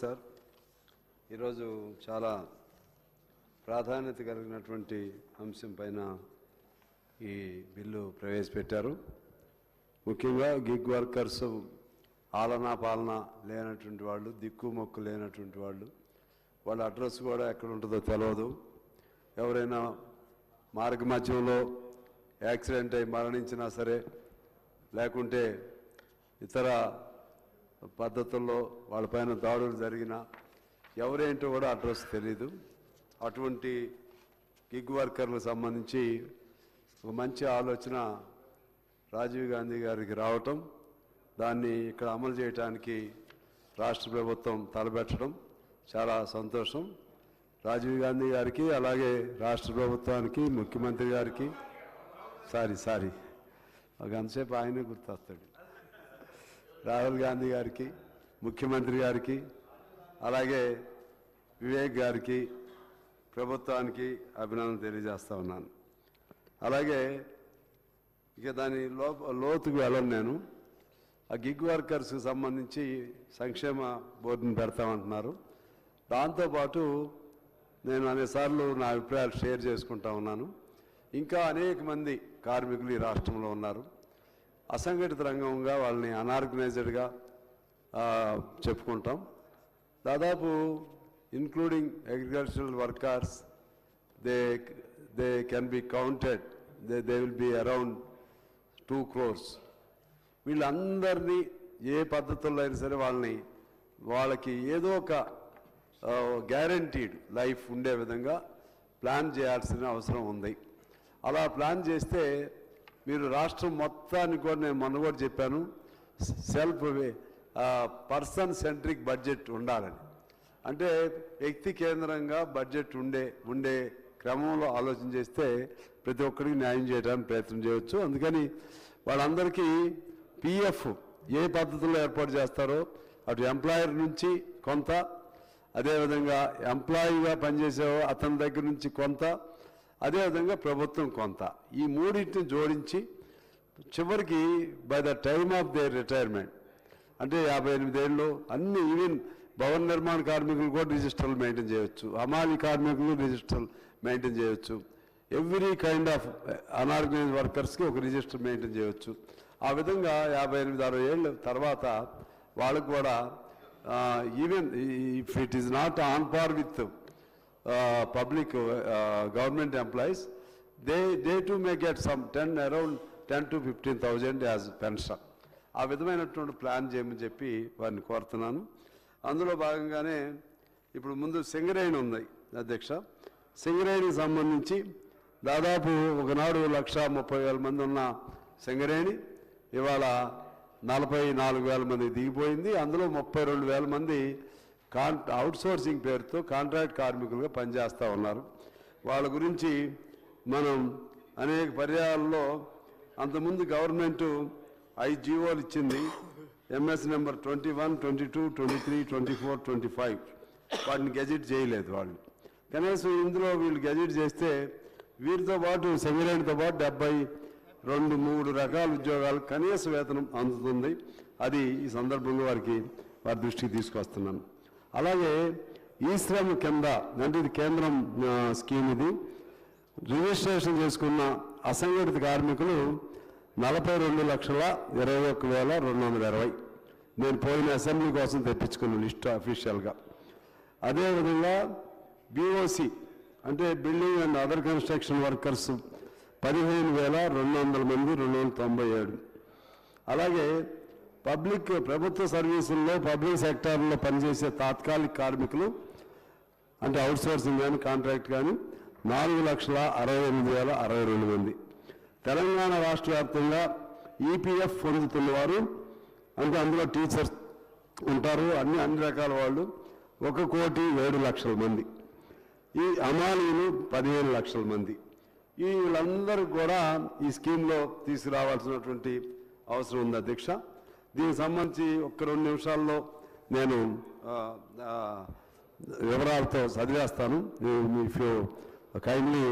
Sir, ఈరోజు చాలా ప్రాధాన్యత కలిగినటువంటి అంశం పైన ఈ బిల్లు ప్రవేశపెట్టారు. ముఖ్యంగా గిగ్ వర్కర్స్, ఆలనా పాలన లేనటువంటి వాళ్ళు, దిక్కు మొక్కు లేనటువంటి వాళ్ళు, వాళ్ళ అడ్రస్ కూడా ఎక్కడ ఉంటుందో తెలియదు. ఎవరైనా మార్గ మధ్యంలో యాక్సిడెంట్ అయి మరణించినా సరే, లేకుంటే ఇతర పద్ధతుల్లో వాళ్ళపైన దాడులు జరిగినా ఎవరేంటో కూడా అడ్రస్ తెలీదు. అటువంటి గిగ్ వర్కర్లకు సంబంధించి ఒక మంచి ఆలోచన రాజీవ్ గాంధీ గారికి రావటం, దాన్ని ఇక్కడ అమలు చేయడానికి రాష్ట్ర ప్రభుత్వం తలపెట్టడం చాలా సంతోషం. రాజీవ్ గాంధీ గారికి, అలాగే రాష్ట్ర ప్రభుత్వానికి, ముఖ్యమంత్రి గారికి, ఒక అంతసేపు ఆయనే గుర్తొస్తాడు, రాహుల్ గాంధీ గారికి, ముఖ్యమంత్రి గారికి, అలాగే వివేక్ గారికి, ప్రభుత్వానికి అభినందన తెలియజేస్తా ఉన్నాను. అలాగే ఇక దాని లోతుకు వెళ్ళను నేను. ఆ గిగ్ వర్కర్స్కి సంబంధించి సంక్షేమ బోర్డుని పెడతామంటున్నారు. దాంతోపాటు నేను అనేసార్లు నా అభిప్రాయాలు షేర్ చేసుకుంటా ఉన్నాను. ఇంకా అనేక మంది కార్మికులు ఈ రాష్ట్రంలో ఉన్నారు. అసంఘటిత రంగంగా వాళ్ళని అన్ఆర్గనైజ్డ్గా చెప్పుకుంటాం. దాదాపు including agricultural workers, they can be counted, they will be around 2 crores. వీళ్ళందరినీ ఏ పద్ధతుల్లో అయినా సరే వాళ్ళకి ఏదో ఒక గ్యారంటీడ్ లైఫ్ ఉండే విధంగా ప్లాన్ చేయాల్సిన అవసరం ఉంది. అలా ప్లాన్ చేస్తే మీరు రాష్ట్రం మొత్తానికి కూడా, నేను మొన్న కూడా చెప్పాను, పర్సన్ సెంట్రిక్ బడ్జెట్ ఉండాలని. అంటే వ్యక్తి కేంద్రంగా బడ్జెట్ ఉండే క్రమంలో ఆలోచన చేస్తే ప్రతి ఒక్కరికి న్యాయం చేయడానికి ప్రయత్నం చేయవచ్చు. అందుకని వాళ్ళందరికీ పిఎఫ్ ఏ పద్ధతుల్లో ఏర్పాటు చేస్తారో, అటు ఎంప్లాయర్ నుంచి కొంత, అదేవిధంగా ఎంప్లాయీగా పనిచేసే అతని దగ్గర నుంచి కొంత, అదేవిధంగా ప్రభుత్వం కొంత, ఈ మూడింటిని జోడించి చివరికి by the time of their retirement, అంటే 58 ఏళ్ళు అన్ని, ఈవెన్ భవన నిర్మాణ కార్మికులు కూడా రిజిస్టర్లు మెయింటైన్ చేయవచ్చు, హమాలి కార్మికులు రిజిస్టర్లు మెయింటైన్ చేయవచ్చు, ఎవ్రీ కైండ్ ఆఫ్ అన్ఆర్గనైజ్ వర్కర్స్కి ఒక రిజిస్టర్ మెయింటైన్ చేయవచ్చు. ఆ విధంగా 58-60 ఏళ్ళ తర్వాత వాళ్ళకు కూడా even if it is not on par with public government employees, they too may get some around 10,000 to 15,000 as pension. ఆ విధమైనటువంటి ప్లాన్ చేయమని చెప్పి వారిని కోరుతున్నాను. అందులో భాగంగానే ఇప్పుడు ముందు సింగరేణి ఉంది అధ్యక్ష. సింగరేణికి సంబంధించి దాదాపు ఒకనాడు 130,000 మంది ఉన్న సింగరేణి ఇవాళ 44,000 మంది దిగిపోయింది. అందులో 32,000 మంది అవుట్సోర్సింగ్ పేరుతో కాంట్రాక్ట్ కార్మికులుగా పనిచేస్తూ ఉన్నారు. వాళ్ళ గురించి మనం అనేక పర్యాయాల్లో, అంతకుముందు గవర్నమెంటు 5 జీవోలు ఇచ్చింది, ఎంఎస్ నెంబర్ 21, 22, 23, 24, 25. వాటిని గెజిట్ చేయలేదు వాళ్ళు. కనీసం ఇందులో వీళ్ళు గెజిట్ చేస్తే వీరితో పాటు సింగరేణితో పాటు 72-73 రకాల ఉద్యోగాలు కనీస వేతనం అందుతుంది. అది ఈ సందర్భంగా వారి దృష్టికి తీసుకొస్తున్నాను. అలాగే ఈ శ్రమ కింద, అంటే ఇది కేంద్రం స్కీమ్, ఇది రిజిస్ట్రేషన్ చేసుకున్న అసంఘటిత కార్మికులు 42,21,220. నేను పోయిన అసెంబ్లీ కోసం తెప్పించుకున్న లిస్ట్ అఫీషియల్గా. అదేవిధంగా బీఓసి అంటే building and other construction workers 15,200 మంది, 297. అలాగే ప్రభుత్వ సర్వీసుల్లో, పబ్లిక్ సెక్టార్లో పనిచేసే తాత్కాలిక కార్మికులు, అంటే అవుట్సోర్సింగ్ కానీ కాంట్రాక్ట్ కానీ 4,68,62 మంది. తెలంగాణ రాష్ట్ర వ్యాప్తంగా ఈపీఎఫ్ పొందుతున్న వారు, అంటే అందులో టీచర్స్ ఉంటారు, అన్ని రకాల వాళ్ళు 1,07,00,000 మంది. ఈ అమాలీలు 15 లక్షల మంది. వీళ్ళందరూ కూడా ఈ స్కీమ్లో తీసుకురావాల్సినటువంటి అవసరం ఉంది అధ్యక్ష. దీనికి సంబంధించి 1-2 నిమిషాల్లో నేను వివరాలతో చదివేస్తాను. If you kindly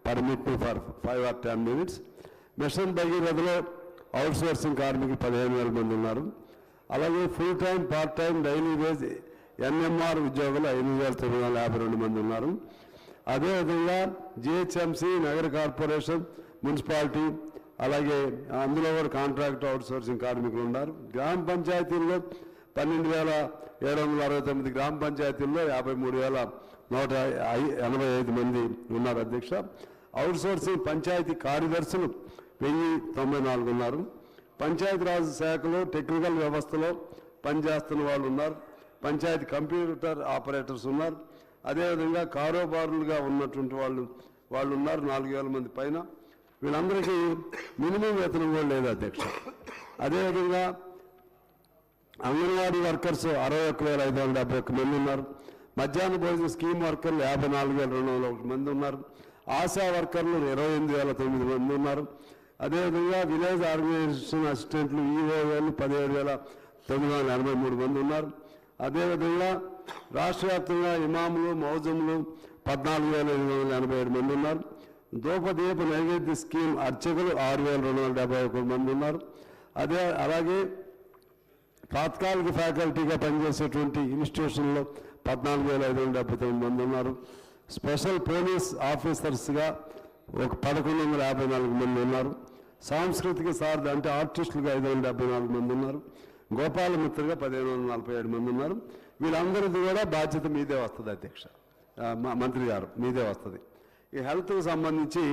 permit me for 5 or 10 minutes. Mission భగీరథలో అవుట్సోర్సింగ్ కార్మికులు 15,000 మంది ఉన్నారు. అలాగే full time, part time, daily wage NMR ఉద్యోగులు 5,952 మంది ఉన్నారు. అదేవిధంగా జిహెచ్ఎంసీ, నగర కార్పొరేషన్, మున్సిపాలిటీ, అలాగే అందులో కూడా కాంట్రాక్ట్ అవుట్సోర్సింగ్ కార్మికులు ఉన్నారు. గ్రామ పంచాయతీల్లో 12,769 గ్రామ పంచాయతీల్లో 53,185 మంది ఉన్నారు అధ్యక్ష. అవుట్సోర్సింగ్ పంచాయతీ కార్యదర్శులు 1,094 ఉన్నారు. పంచాయతీరాజ్ శాఖలో టెక్నికల్ వ్యవస్థలో పనిచేస్తున్న వాళ్ళు ఉన్నారు. పంచాయతీ కంప్యూటర్ ఆపరేటర్స్ ఉన్నారు. అదేవిధంగా కారోబారులుగా ఉన్నటువంటి వాళ్ళు ఉన్నారు 4,000 మంది పైన. వీళ్ళందరికీ మినిమం వేతనం కూడా లేదు అధ్యక్ష. అదేవిధంగా అంగన్వాడీ వర్కర్స్ 61,571 మంది ఉన్నారు. మధ్యాహ్న భోజన స్కీమ్ వర్కర్లు 54,201 మంది ఉన్నారు. ఆశా వర్కర్లు 28,009 మంది ఉన్నారు. అదేవిధంగా విలేజ్ ఆర్గనైజేషన్ అసిస్టెంట్లు ఈఓలు 17,983 మంది ఉన్నారు. అదేవిధంగా రాష్ట్ర వ్యాప్తంగా ఇమాములు, మౌజములు 14,887 మంది ఉన్నారు. దూపదీప నైవేద్య స్కీమ్ అర్చకులు 6,271 మంది ఉన్నారు. అలాగే తాత్కాలిక ఫ్యాకల్టీగా పనిచేసేటువంటి ఇన్స్టిట్యూషన్లో 14,579 మంది ఉన్నారు. స్పెషల్ పోలీస్ ఆఫీసర్స్గా 1,154 మంది ఉన్నారు. సాంస్కృతిక సారథి అంటే ఆర్టిస్టులుగా 574 మంది ఉన్నారు. గోపాలమిత్రుగా 1,547 మంది ఉన్నారు. వీళ్ళందరిది కూడా బాధ్యత మీదే వస్తుంది అధ్యక్ష, మంత్రి గారు మీదే వస్తుంది. ఈ హెల్త్కి సంబంధించి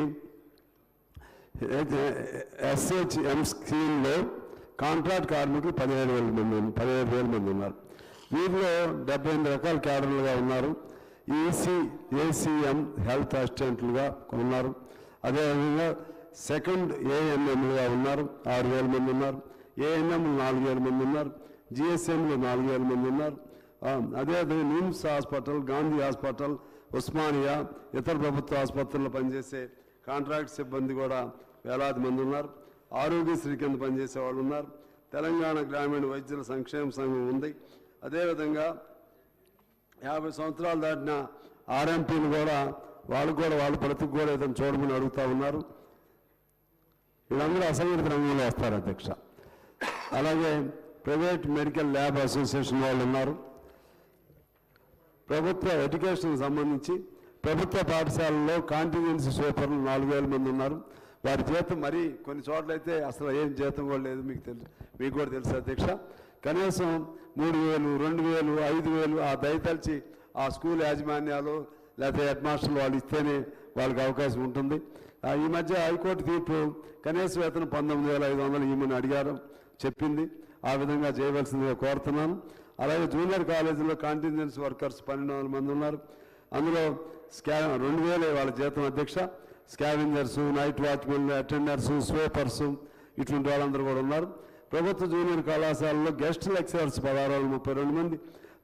SHM స్కీమ్లో కాంట్రాక్ట్ కార్మికులు 17,000 మంది ఉన్నారు. వీరిలో 78 రకాల క్యాడర్లుగా ఉన్నారు. ACM హెల్త్ అసిస్టెంట్లుగా ఉన్నారు. అదేవిధంగా సెకండ్ ANMలుగా ఉన్నారు 6,000 మంది ఉన్నారు. ANM 4,000 మంది ఉన్నారు. GSMలు 4,000 మంది ఉన్నారు. అదేవిధంగా నిమ్స్ హాస్పిటల్, గాంధీ హాస్పిటల్, ఉస్మానియా, ఇతర ప్రభుత్వ ఆసుపత్రుల్లో పనిచేసే కాంట్రాక్ట్ సిబ్బంది కూడా వేలాది మంది ఉన్నారు. ఆరోగ్యశ్రీ కింద పనిచేసే వాళ్ళు ఉన్నారు. తెలంగాణ గ్రామీణ వైద్యుల సంక్షేమ సంఘం ఉంది. అదేవిధంగా 50 సంవత్సరాలు దాటిన RMPలు కూడా వాళ్ళ బ్రతుకు కూడా ఏదైనా చూడమని అడుగుతూ ఉన్నారు. వీళ్ళందరూ అసంఘటిత రంగంలో వస్తారు అధ్యక్ష. అలాగే ప్రైవేట్ మెడికల్ ల్యాబ్ అసోసియేషన్ వాళ్ళు ఉన్నారు. ప్రభుత్వ ఎడ్యుకేషన్కి సంబంధించి ప్రభుత్వ పాఠశాలల్లో కాంటిజెన్సీ సూపర్లు 4,000 మంది ఉన్నారు. వారి జీతం మరి కొన్ని చోట్లయితే అసలు ఏం జీతం కూడా లేదు. మీకు కూడా తెలుసు అధ్యక్ష. కనీసం 3,000, 2,000, 5,000 ఆ దయతలిచి ఆ స్కూల్ యాజమాన్యాలు లేకపోతే హెడ్ మాస్టర్లు వాళ్ళు ఇస్తేనే వాళ్ళకి అవకాశం ఉంటుంది. ఈ మధ్య హైకోర్టు తీర్పు కనీస వేతనం 19,500 ఇవ్వమని అడిగారు, చెప్పింది. ఆ విధంగా చేయవలసిందిగా కోరుతున్నాను. అలాగే జూనియర్ కాలేజీలో కాంటింజెన్సీ వర్కర్స్ 1,200 మంది ఉన్నారు. అందులో 2,000 వాళ్ళ జీతం అధ్యక్ష. Scavengers, night watchmen, attenders, sweepers ఇటువంటి వాళ్ళందరూ కూడా ఉన్నారు. ప్రభుత్వ జూనియర్ కళాశాలలో గెస్ట్ లెక్చరర్స్ 1,632 మంది,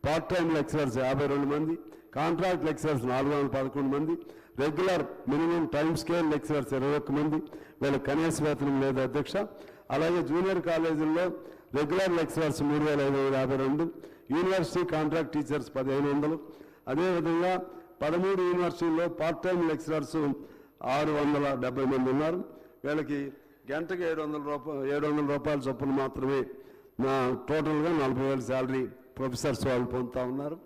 పార్ట్ టైం లెక్చరర్స్ 52 మంది, కాంట్రాక్ట్ లెక్చరర్స్ 411 మంది, regular minimum time scale lecturers 21 మంది. వీళ్ళకి కనీస వేతనం లేదు అధ్యక్ష. అలాగే జూనియర్ కాలేజీల్లో regular lecturers 3,552, university contract teachers 1,500. అదేవిధంగా 13 యూనివర్సిటీల్లో పార్ట్ టైం లెక్చరర్స్ 670 మంది ఉన్నారు. వీళ్ళకి గంటకి 700 రూపాయల చొప్పున మాత్రమే టోటల్గా 40,000 శాలరీ ప్రొఫెసర్స్ వాళ్ళు పొందుతూ ఉన్నారు.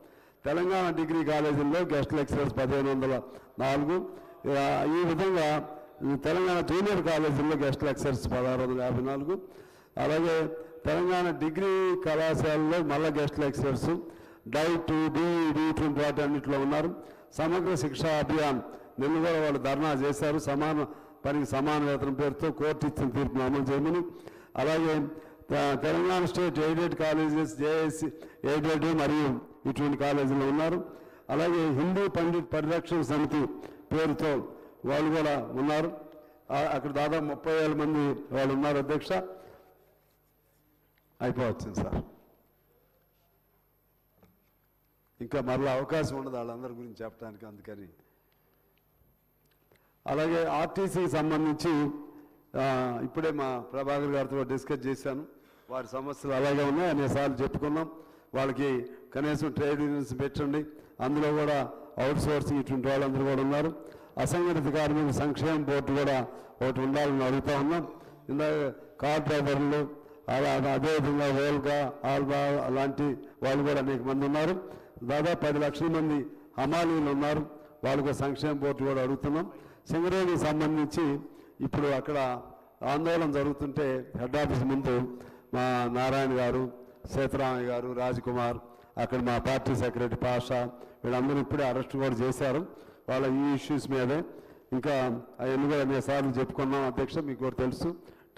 తెలంగాణ డిగ్రీ కాలేజీల్లో గెస్ట్ లెక్చరర్స్ 1,504. ఈ విధంగా తెలంగాణ జూనియర్ కాలేజీల్లో గెస్ట్ లెక్చరర్స్ 1,654. అలాగే తెలంగాణ డిగ్రీ కళాశాలలో మళ్ళా గెస్ట్ లెక్చరర్స్ డైట్, DED ఇటువంటి వాటి అన్నింటిలో ఉన్నారు. సమగ్ర శిక్షా అభియాన్ నిన్న కూడా వాళ్ళు ధర్నా చేశారు. సమాన పనికి సమాన వేతనం పేరుతో కోర్టు ఇచ్చిన తీర్పును అమలు చేయమని. అలాగే Telangana state aided colleges, JSC aided మరియు ఇటువంటి కాలేజీలో ఉన్నారు. అలాగే హిందూ పండిట్ పరిరక్షణ సమితి పేరుతో వాళ్ళు కూడా ఉన్నారు. అక్కడ దాదాపు 30,000 మంది వాళ్ళు ఉన్నారు అధ్యక్ష. అయిపోవచ్చింది సార్. ఇంకా మరలా అవకాశం ఉండదు వాళ్ళందరి గురించి చెప్పడానికి, అందుకని. అలాగే RTCకి సంబంధించి ఇప్పుడే మా ప్రభాకర్ గారితో డిస్కస్ చేశాను. వారి సమస్యలు అలాగే ఉన్నాయి, అనేసార్లు చెప్పుకున్నాం. వాళ్ళకి కనీసం ట్రేడ్ యూనియన్స్ పెట్టండి, అందులో కూడా అవుట్ సోర్సింగ్ ఇటువంటి వాళ్ళందరూ కూడా ఉన్నారు. అసంఘటిత కార్మిక సంక్షేమ బోర్డు కూడా ఒకటి ఉండాలని అడుగుతూ ఉన్నాం. ఇందాక కార్ డ్రైవర్లు, అదేవిధంగా ఓల్గా, ఆల్బా అలాంటి వాళ్ళు కూడా అనేక మంది ఉన్నారు. దాదాపు 10 లక్షల మంది హమాలీలు ఉన్నారు. వాళ్ళకు సంక్షేమ బోర్డు కూడా అడుగుతున్నాం. సింగరేణికి సంబంధించి ఇప్పుడు అక్కడ ఆందోళన జరుగుతుంటే హెడ్ ఆఫీస్ ముందు మా నారాయణ గారు, సీతారామయ్య గారు, రాజ్కుమార్, అక్కడ మా పార్టీ సెక్రటరీ పాషా వీళ్ళందరూ ఇప్పుడే అరెస్ట్ కూడా చేశారు. వాళ్ళ ఈ ఇష్యూస్ మీదే ఇంకా అవన్నీ కూడా అనేకసార్లు చెప్పుకున్నాం అధ్యక్ష, మీకు కూడా తెలుసు.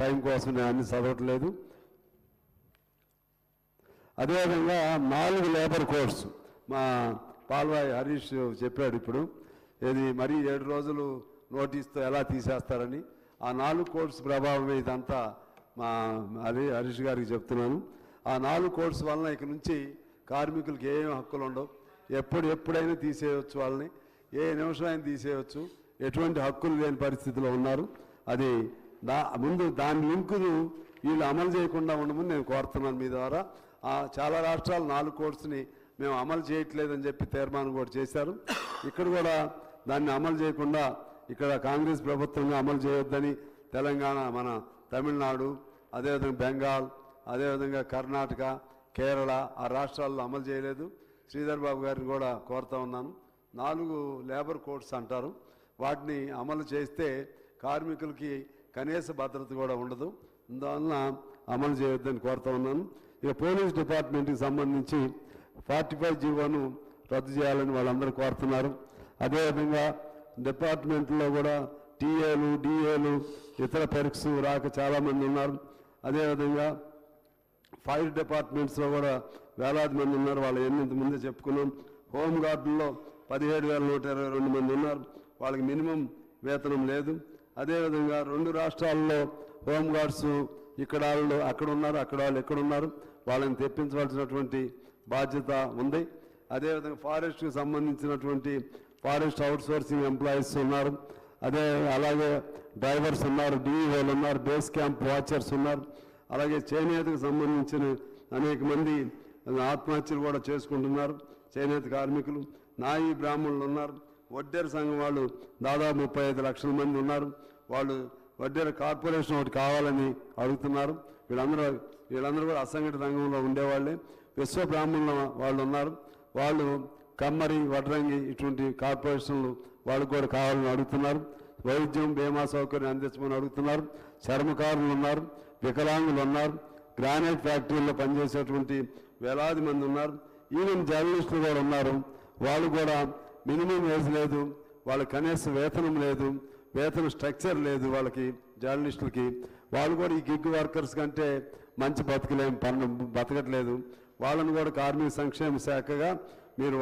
టైం కోసం నేను అన్ని చదవట్లేదు. అదేవిధంగా 4 లేబర్ కోడ్స్ మా పాల్వాయి హరీష్ చెప్పాడు ఇప్పుడు. ఇది మరీ 7 రోజులు నోటీస్తో ఎలా తీసేస్తారని. ఆ 4 కోడ్స్ ప్రభావం ఇదంతా మా హరీష్ గారికి చెప్తున్నాను. ఆ 4 కోడ్స్ వలన ఇక నుంచి కార్మికులకి ఏం హక్కులు ఉండవు. ఎప్పుడైనా తీసేయవచ్చు, వాళ్ళని ఏ నిమిషం అయినా తీసేయవచ్చు. ఎటువంటి హక్కులు లేని పరిస్థితిలో ఉన్నారు. అది ముందు దాని లింకును వీళ్ళు అమలు చేయకుండా ఉండమని నేను కోరుతున్నాను మీ ద్వారా. చాలా రాష్ట్రాలు 4 కోడ్స్ని మేము అమలు చేయట్లేదని చెప్పి తీర్మానం కూడా చేశారు. ఇక్కడ కూడా దాన్ని అమలు చేయకుండా ఇక్కడ కాంగ్రెస్ ప్రభుత్వంగా అమలు చేయొద్దని తెలంగాణ, మన తమిళనాడు, అదేవిధంగా బెంగాల్, అదేవిధంగా కర్ణాటక, కేరళ ఆ రాష్ట్రాల్లో అమలు చేయలేదు. శ్రీధర్ బాబు గారిని కూడా కోరుతా ఉన్నాను. 4 లేబర్ కోడ్స్ అంటారు, వాటిని అమలు చేస్తే కార్మికులకి కనీస భద్రత కూడా ఉండదు. అందువలన అమలు చేయొద్దని కోరుతా ఉన్నాను. ఇక పోలీస్ డిపార్ట్మెంట్కి సంబంధించి 45 జీవోను రద్దు చేయాలని వాళ్ళందరూ కోరుతున్నారు. అదేవిధంగా డిపార్ట్మెంట్లో కూడా టీఏలు, డిఏలు, ఇతర పెరిక్స్ రాక చాలామంది ఉన్నారు. అదేవిధంగా ఫైర్ డిపార్ట్మెంట్స్లో కూడా వేలాది మంది ఉన్నారు. వాళ్ళు ఎన్ని ముందే చెప్పుకున్నాం. హోంగార్డుల్లో 17,122 మంది ఉన్నారు. వాళ్ళకి మినిమం వేతనం లేదు. అదేవిధంగా 2 రాష్ట్రాల్లో హోంగార్డ్స్ ఇక్కడ వాళ్ళు అక్కడ ఉన్నారు, అక్కడ వాళ్ళు ఎక్కడ ఉన్నారు, వాళ్ళని తెప్పించవలసినటువంటి బాధ్యత ఉంది. అదేవిధంగా ఫారెస్ట్కి సంబంధించినటువంటి ఫారెస్ట్ అవుట్సోర్సింగ్ ఎంప్లాయీస్ ఉన్నారు. అలాగే డ్రైవర్స్ ఉన్నారు, డిఈఓలు ఉన్నారు, బేస్ క్యాంప్ వాచర్స్ ఉన్నారు. అలాగే చేనేతకు సంబంధించిన అనేక మంది ఆత్మహత్యలు కూడా చేసుకుంటున్నారు చేనేత కార్మికులు. నాయి బ్రాహ్మణులు ఉన్నారు. వడ్డేర సంఘం వాళ్ళు దాదాపు 35 లక్షల మంది ఉన్నారు. వాళ్ళు వడ్డేర కార్పొరేషన్ ఒకటి కావాలని అడుగుతున్నారు. వీళ్ళందరూ కూడా అసంఘటిత రంగంలో ఉండేవాళ్ళే. విశ్వ బ్రాహ్మణుల వాళ్ళు ఉన్నారు. వాళ్ళు కమ్మరి, వడ్రంగి ఇటువంటి కార్పొరేషన్లు వాళ్ళకు కూడా కావాలని అడుగుతున్నారు. వైద్యం, బీమా సౌకర్యం అందించమని అడుగుతున్నారు. చర్మకారులు ఉన్నారు, వికలాంగులు ఉన్నారు, గ్రానైట్ ఫ్యాక్టరీల్లో పనిచేసేటువంటి వేలాది మంది ఉన్నారు. ఈవెన్ జర్నలిస్టులు కూడా ఉన్నారు. వాళ్ళు కూడా మినిమం వేజ్ లేదు, వాళ్ళకి కనీస వేతనం లేదు, వేతన స్ట్రక్చర్ లేదు వాళ్ళకి, జర్నలిస్టులకి. వాళ్ళు కూడా ఈ గిగ్ వర్కర్స్ కంటే మంచి బతకట్లేదు. వాళ్ళను కూడా కార్మిక సంక్షేమ శాఖగా మీరు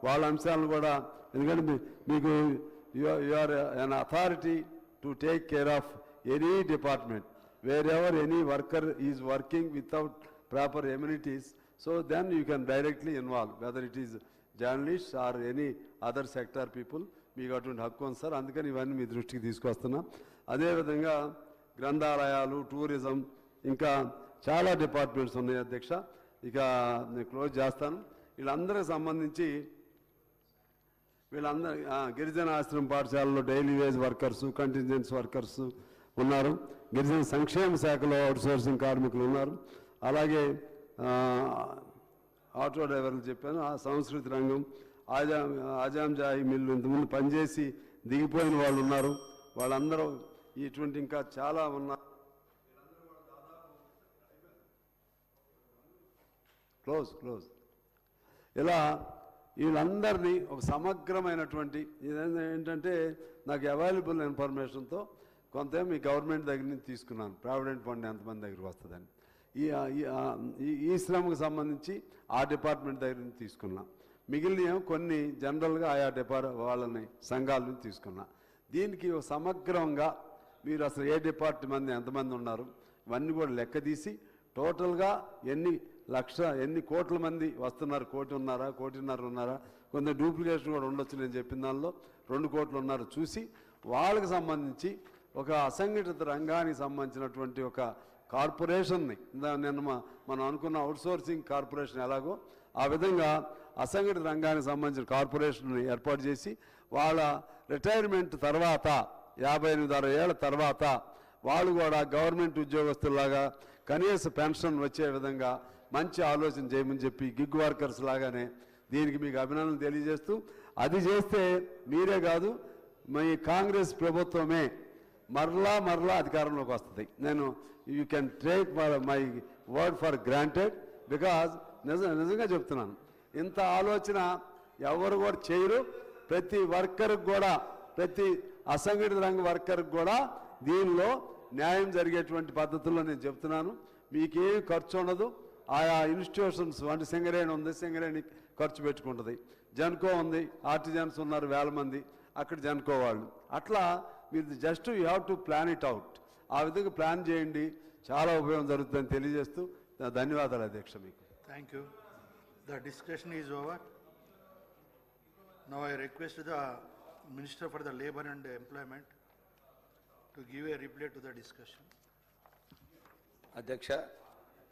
వాళ్ళ అంశాలను కూడా, ఎందుకంటే మీకు you are an authority to take care of any department wherever any worker is working without proper amenities, so then you can directly involve, whether it is journalists or any other sector people. మీకు అటువంటి హక్కు ఉంది sir. అందుకని ఇవన్నీ మీ దృష్టికి తీసుకొస్తున్నాం. అదేవిధంగా గ్రంథాలయాలు, టూరిజం, ఇంకా చాలా డిపార్ట్మెంట్స్ ఉన్నాయి అధ్యక్ష. ఇక నేను క్లోజ్ చేస్తాను. వీళ్ళందరికి సంబంధించి గిరిజన ఆశ్రమ పాఠశాలలో డైలీ వేజ్ వర్కర్స్, కంటింజెన్స్ వర్కర్స్ ఉన్నారు. గిరిజన సంక్షేమ శాఖలో అవుట్సోర్సింగ్ కార్మికులు ఉన్నారు. అలాగే ఆటో డ్రైవర్లు చెప్పాను. ఆ సంస్కృతి రంగం, ఆజాంజాయి మిల్లు ఇంతకుముందు పనిచేసి దిగిపోయిన వాళ్ళు ఉన్నారు. వాళ్ళందరూ ఇటువంటి ఇంకా చాలా ఉన్నారు. క్లోజ్ ఇలా వీళ్ళందరినీ ఒక సమగ్రమైనటువంటి ఏంటంటే నాకు అవైలబుల్ ఇన్ఫర్మేషన్తో కొంత మీ గవర్నమెంట్ దగ్గర నుంచి తీసుకున్నాను. ప్రావిడెంట్ ఫండ్ ఎంతమంది దగ్గరికి వస్తుందని. ఈ శ్రమకు సంబంధించి ఆ డిపార్ట్మెంట్ దగ్గర నుంచి తీసుకున్నా. మిగిలిన కొన్ని జనరల్గా ఆయా వాళ్ళని సంఘాల నుంచి తీసుకున్నా. దీనికి సమగ్రంగా మీరు అసలు ఏ డిపార్ట్మెంట్ ఎంతమంది ఉన్నారు ఇవన్నీ కూడా లెక్క తీసి టోటల్గా ఎన్ని కోట్ల మంది వస్తున్నారు, 1 కోటి ఉన్నారా, 1.5 కోటి ఉన్నారా, కొంత డూప్లికేషన్ కూడా ఉండొచ్చు. నేను చెప్పిన దానిలో 2 కోట్లు ఉన్నారు చూసి వాళ్ళకి సంబంధించి ఒక అసంఘటిత రంగానికి సంబంధించినటువంటి ఒక కార్పొరేషన్ని నిన్న మనం అనుకున్న అవుట్సోర్సింగ్ కార్పొరేషన్ ఎలాగో ఆ విధంగా అసంఘటిత రంగానికి సంబంధించిన కార్పొరేషన్ని ఏర్పాటు చేసి వాళ్ళ రిటైర్మెంట్ తర్వాత 58-60 ఏళ్ల తర్వాత వాళ్ళు కూడా గవర్నమెంట్ ఉద్యోగస్తుల్లాగా కనీస పెన్షన్ వచ్చే విధంగా మంచి ఆలోచన చేయమని చెప్పి గిగ్ వర్కర్స్ లాగానే దీనికి మీకు అభినందనలు తెలియజేస్తూ, అది చేస్తే మీరే కాదు మీ కాంగ్రెస్ ప్రభుత్వమే మరలా అధికారంలోకి వస్తుంది. నేను you can take my word for granted, because నిజంగా చెప్తున్నాను, ఇంత ఆలోచన ఎవరు కూడా చేయరు. ప్రతి వర్కర్కి కూడా, ప్రతి అసంఘటిత రంగ వర్కర్కి కూడా దీనిలో న్యాయం జరిగేటువంటి పద్ధతుల్లో నేను చెప్తున్నాను. మీకేమి ఖర్చు ఉండదు. ఆయా ఇన్స్టిట్యూషన్స్ అంటే సింగరేణి ఉంది, సింగరేణి ఖర్చు పెట్టుకుంటుంది. జన్కో ఉంది, ఆర్టిజన్స్ ఉన్నారు వేల మంది, అక్కడ జన్కో వాళ్ళు. అట్లా మీరు just you have to plan it out. ఆ విధంగా ప్లాన్ చేయండి, చాలా ఉపయోగం జరుగుతుందని తెలియజేస్తూ ధన్యవాదాలు అధ్యక్ష మీకు. Thank you. The discussion is over. Now I request the Minister for the Labour and Employment to give a reply to the discussion. అధ్యక్ష,